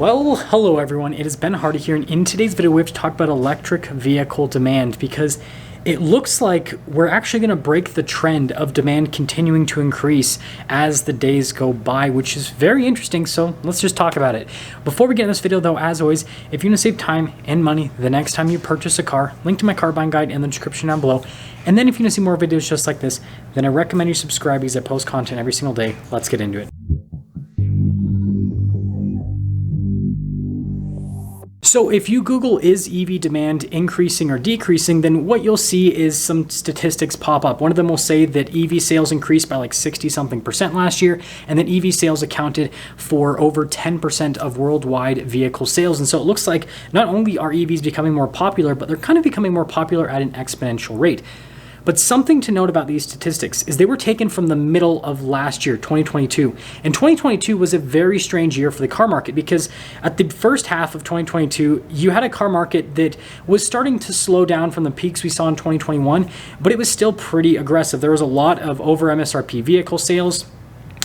Well, hello everyone, it is Ben Hardy here, and in today's video we have to talk about electric vehicle demand because it looks like we're actually going to break the trend of demand continuing to increase as the days go by, which is very interesting, so let's just talk about it. Before we get in this video though, as always, if you want to save time and money the next time you purchase a car, link to my car buying guide in the description down below. And then if you want to see more videos just like this, then I recommend you subscribe because I post content every single day. Let's get into it. So if you Google is EV demand increasing or decreasing, then what you'll see is some statistics pop up. One of them will say that EV sales increased by like 60-something% last year, and that EV sales accounted for over 10% of worldwide vehicle sales. And so it looks like not only are EVs becoming more popular, but they're kind of becoming more popular at an exponential rate. But something to note about these statistics is they were taken from the middle of last year, 2022. And 2022 was a very strange year for the car market because at the first half of 2022, you had a car market that was starting to slow down from the peaks we saw in 2021, but it was still pretty aggressive. There was a lot of over MSRP vehicle sales.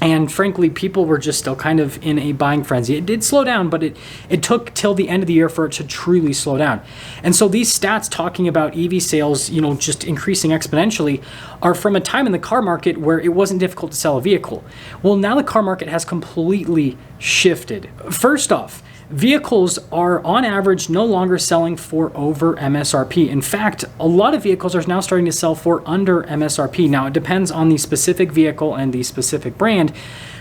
And frankly, people were just still kind of in a buying frenzy. It did slow down, but it took till the end of the year for it to truly slow down. And so these stats talking about EV sales, just increasing exponentially are from a time in the car market where it wasn't difficult to sell a vehicle. Well, now the car market has completely shifted. First off, vehicles are on average no longer selling for over MSRP. In fact, a lot of vehicles are now starting to sell for under MSRP. Now, it depends on the specific vehicle and the specific brand,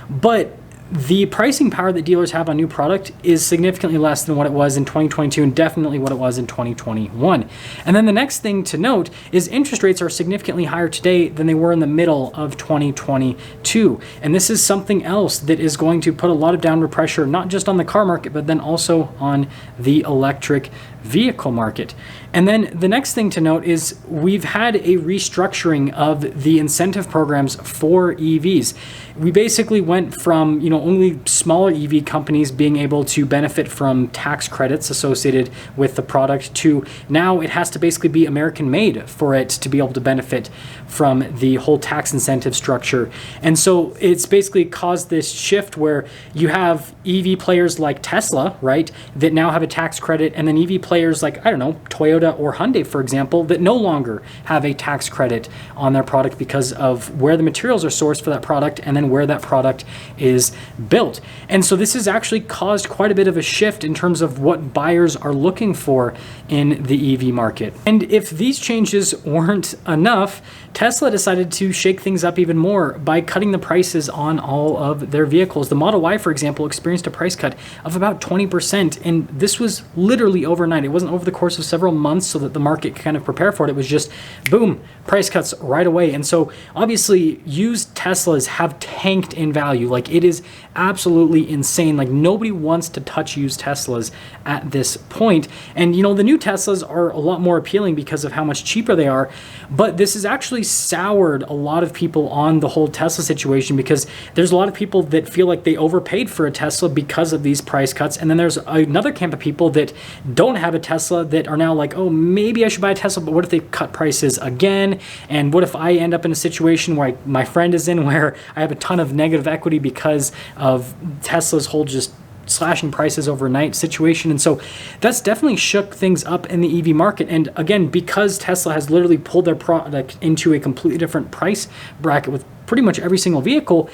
but the pricing power that dealers have on new product is significantly less than what it was in 2022 and definitely what it was in 2021. And then the next thing to note is interest rates are significantly higher today than they were in the middle of 2022. And this is something else that is going to put a lot of downward pressure, not just on the car market, but then also on the electric vehicle market. And then the next thing to note is we've had a restructuring of the incentive programs for EVs. We basically went from, only smaller EV companies being able to benefit from tax credits associated with the product to now it has to basically be American made for it to be able to benefit from the whole tax incentive structure. And so it's basically caused this shift where you have EV players like Tesla, right, that now have a tax credit, and then EV players like, Toyota or Hyundai, for example, that no longer have a tax credit on their product because of where the materials are sourced for that product and then where that product is built. And so this has actually caused quite a bit of a shift in terms of what buyers are looking for in the EV market. And if these changes weren't enough, Tesla decided to shake things up even more by cutting the prices on all of their vehicles. The Model Y, for example, experienced a price cut of about 20%, and this was literally overnight. It wasn't over the course of several months so that the market could kind of prepare for it. It was just, boom, price cuts right away. And so obviously used Teslas have tanked in value. Like, it is absolutely insane. Like, nobody wants to touch used Teslas at this point. And the new Teslas are a lot more appealing because of how much cheaper they are, but this has actually soured a lot of people on the whole Tesla situation because there's a lot of people that feel like they overpaid for a Tesla because of these price cuts. And then there's another camp of people that don't have a Tesla that are now like, oh, maybe I should buy a Tesla, but what if they cut prices again? And what if I end up in a situation where my friend is in where I have a ton of negative equity because of Tesla's whole just slashing prices overnight situation? And so that's definitely shook things up in the EV market. And again, because Tesla has literally pulled their product into a completely different price bracket with pretty much every single vehicle,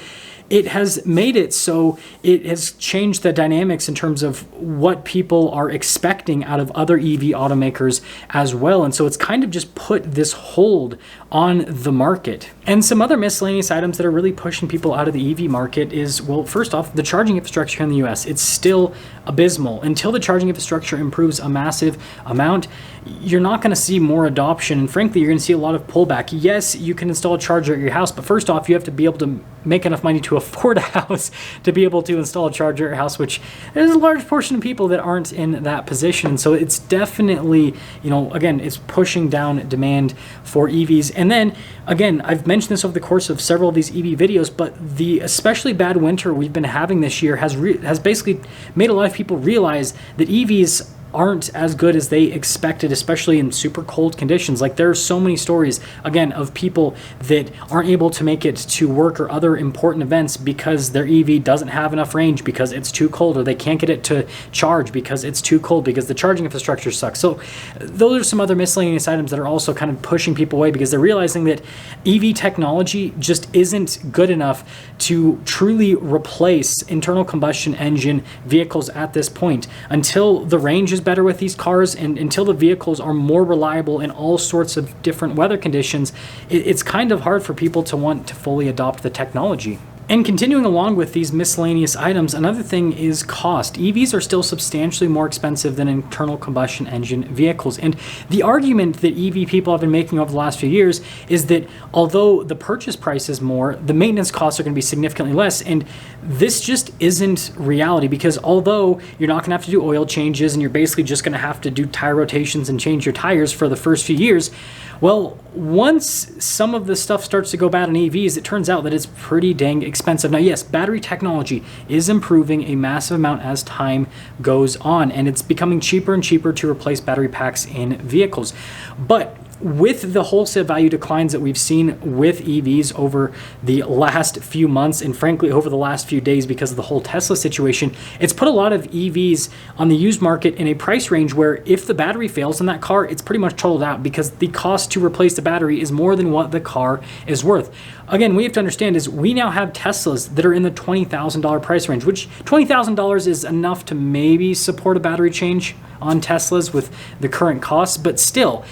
it has made it so it has changed the dynamics in terms of what people are expecting out of other EV automakers as well. And so it's kind of just put this hold on the market. And some other miscellaneous items that are really pushing people out of the EV market is, well, first off, the charging infrastructure in the US. It's still abysmal. Until the charging infrastructure improves a massive amount, you're not going to see more adoption. And frankly, you're going to see a lot of pullback. Yes, you can install a charger at your house, but first off, you have to be able to make enough money to afford a house to be able to install a charger at your house, which there's a large portion of people that aren't in that position. So it's definitely, again, it's pushing down demand for EVs. And then, again, I've mentioned this over the course of several of these EV videos, but the especially bad winter we've been having this year has basically made a lot of people realize that EVs aren't as good as they expected, especially in super cold conditions. Like, there are so many stories, again, of people that aren't able to make it to work or other important events because their EV doesn't have enough range because it's too cold, or they can't get it to charge because it's too cold, because the charging infrastructure sucks. So those are some other miscellaneous items that are also kind of pushing people away, because they're realizing that EV technology just isn't good enough to truly replace internal combustion engine vehicles at this point. Until the range is better with these cars, and until the vehicles are more reliable in all sorts of different weather conditions, it's kind of hard for people to want to fully adopt the technology. And continuing along with these miscellaneous items, another thing is cost. EVs are still substantially more expensive than internal combustion engine vehicles. And the argument that EV people have been making over the last few years is that although the purchase price is more, the maintenance costs are going to be significantly less. And this just isn't reality, because although you're not going to have to do oil changes and you're basically just going to have to do tire rotations and change your tires for the first few years, well, once some of the stuff starts to go bad on EVs, it turns out that it's pretty dang expensive. Now, yes, battery technology is improving a massive amount as time goes on, and it's becoming cheaper and cheaper to replace battery packs in vehicles. But with the wholesale value declines that we've seen with EVs over the last few months, and frankly over the last few days because of the whole Tesla situation, it's put a lot of EVs on the used market in a price range where if the battery fails in that car, it's pretty much totaled out, because the cost to replace the battery is more than what the car is worth. Again, we have to understand is we now have Teslas that are in the $20,000 price range, which $20,000 is enough to maybe support a battery change on Teslas with the current costs, but still,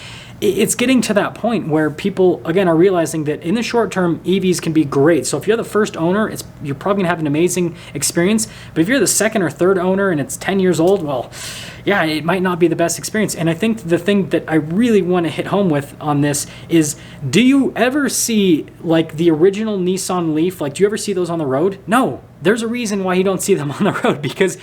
it's getting to that point where people, again, are realizing that in the short term, EVs can be great. So if you're the first owner, you're probably going to have an amazing experience. But if you're the second or third owner and it's 10 years old, well, yeah, it might not be the best experience. And I think the thing that I really want to hit home with on this is, do you ever see like the original Nissan Leaf? Like, do you ever see those on the road? No. There's a reason why you don't see them on the road, because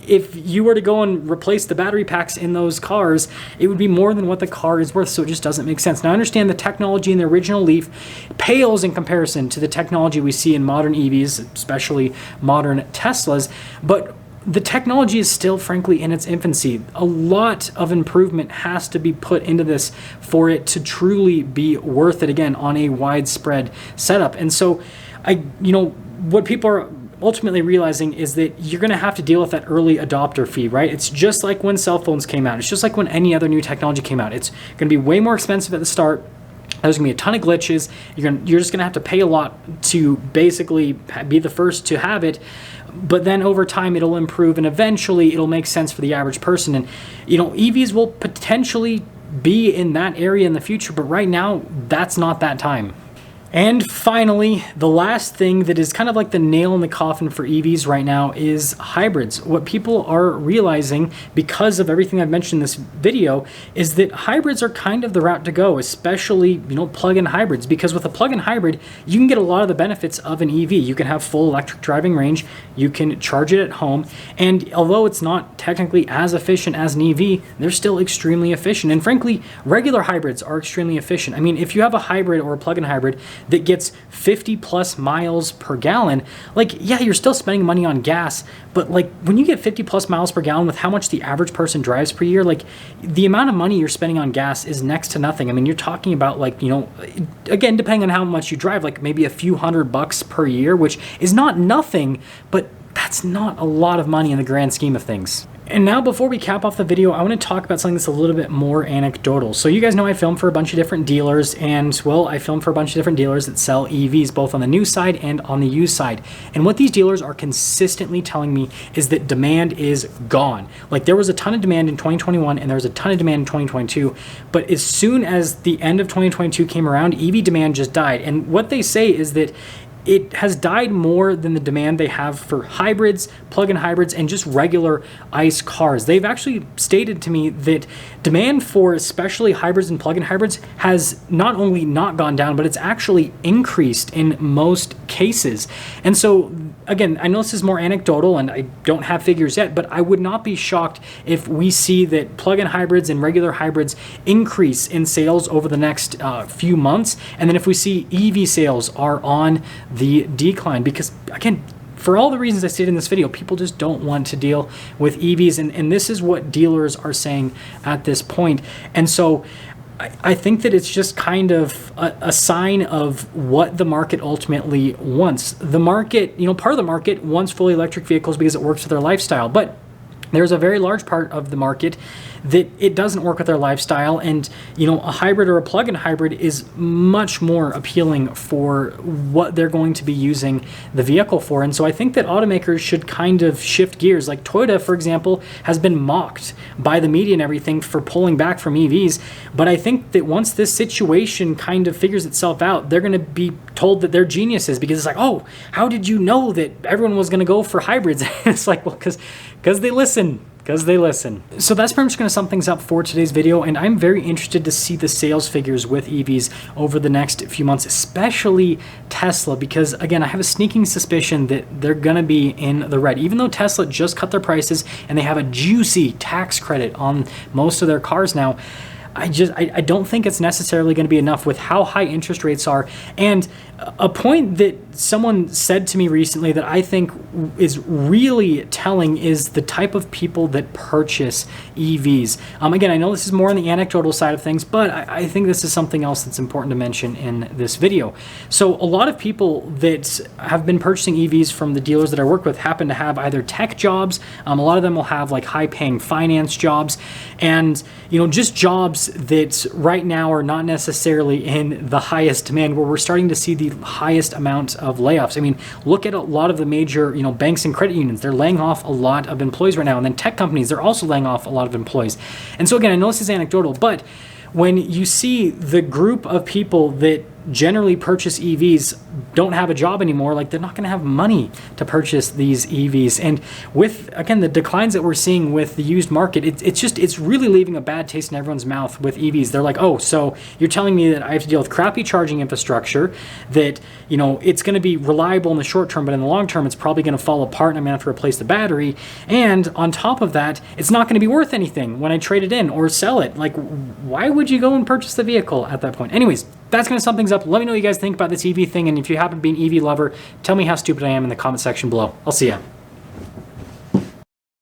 if you were to go and replace the battery packs in those cars, it would be more than what the car is worth, so it just doesn't make sense. Now, I understand the technology in the original Leaf pales in comparison to the technology we see in modern EVs, especially modern Teslas, but the technology is still, frankly, in its infancy. A lot of improvement has to be put into this for it to truly be worth it, again, on a widespread setup. And so, what people are ultimately realizing is that you're going to have to deal with that early adopter fee, right? It's just like when cell phones came out. It's just like when any other new technology came out. It's going to be way more expensive at the start. There's going to be a ton of glitches. You're just going to have to pay a lot to basically be the first to have it. But then over time, it'll improve, and eventually it'll make sense for the average person. And, EVs will potentially be in that area in the future, but right now, that's not that time. And finally, the last thing that is kind of like the nail in the coffin for EVs right now is hybrids. What people are realizing, because of everything I've mentioned in this video, is that hybrids are kind of the route to go, especially, plug-in hybrids, because with a plug-in hybrid, you can get a lot of the benefits of an EV. You can have full electric driving range, you can charge it at home, and although it's not technically as efficient as an EV, they're still extremely efficient. And frankly, regular hybrids are extremely efficient. I mean, if you have a hybrid or a plug-in hybrid that gets 50 plus miles per gallon, yeah, you're still spending money on gas, but when you get 50 plus miles per gallon with how much the average person drives per year, the amount of money you're spending on gas is next to nothing. I mean, you're talking about again, depending on how much you drive, maybe a few $100 per year, which is not nothing, but that's not a lot of money in the grand scheme of things. And now, before we cap off the video, I want to talk about something that's a little bit more anecdotal. So you guys know I film for a bunch of different dealers, and well, I film for a bunch of different dealers that sell EVs, both on the new side and on the used side. And what these dealers are consistently telling me is that demand is gone. There was a ton of demand in 2021, and there was a ton of demand in 2022, but as soon as the end of 2022 came around, EV demand just died. And what they say is that it has died more than the demand they have for hybrids, plug-in hybrids, and just regular ICE cars. They've actually stated to me that demand for especially hybrids and plug-in hybrids has not only not gone down, but it's actually increased in most cases. And so, again, I know this is more anecdotal and I don't have figures yet, but I would not be shocked if we see that plug-in hybrids and regular hybrids increase in sales over the next few months. And then if we see EV sales are on the decline, because again, for all the reasons I stated in this video, people just don't want to deal with EVs, and this is what dealers are saying at this point. And so I think that it's just kind of a sign of what the market ultimately wants. The market, part of the market wants fully electric vehicles because it works with their lifestyle, but there's a very large part of the market that it doesn't work with their lifestyle, and a hybrid or a plug-in hybrid is much more appealing for what they're going to be using the vehicle for. And so I think that automakers should kind of shift gears. Like Toyota, for example, has been mocked by the media and everything for pulling back from EVs, but I think that once this situation kind of figures itself out, they're going to be told that they're geniuses, because it's like, oh, how did you know that everyone was going to go for hybrids? It's like, well, because they listen. So that's pretty much going to sum things up for today's video, and I'm very interested to see the sales figures with EVs over the next few months, especially Tesla, because again, I have a sneaking suspicion that they're going to be in the red. Even though Tesla just cut their prices and they have a juicy tax credit on most of their cars now, I don't think it's necessarily going to be enough with how high interest rates are. And a point that someone said to me recently that I think is really telling is the type of people that purchase EVs. Again, I know this is more on the anecdotal side of things, but I think this is something else that's important to mention in this video. So a lot of people that have been purchasing EVs from the dealers that I work with happen to have either tech jobs. A lot of them will have like high-paying finance jobs, and just jobs that right now are not necessarily in the highest demand, where we're starting to see the highest amount of layoffs. I mean, look at a lot of the major, banks and credit unions. They're laying off a lot of employees right now. And then tech companies, they're also laying off a lot of employees. And so again, I know this is anecdotal, but when you see the group of people that generally purchase EVs don't have a job anymore, like they're not going to have money to purchase these EVs. And with, again, the declines that we're seeing with the used market, it's really leaving a bad taste in everyone's mouth with EVs. They're like, oh, so you're telling me that I have to deal with crappy charging infrastructure, that it's going to be reliable in the short term, but in the long term it's probably going to fall apart and I'm going to have to replace the battery, and on top of that it's not going to be worth anything when I trade it in or sell it. Like, why would you go and purchase the vehicle at that point? Anyways, that's going to sum things up. Let me know what you guys think about this EV thing, and if you happen to be an EV lover, tell me how stupid I am in the comment section below. I'll see ya.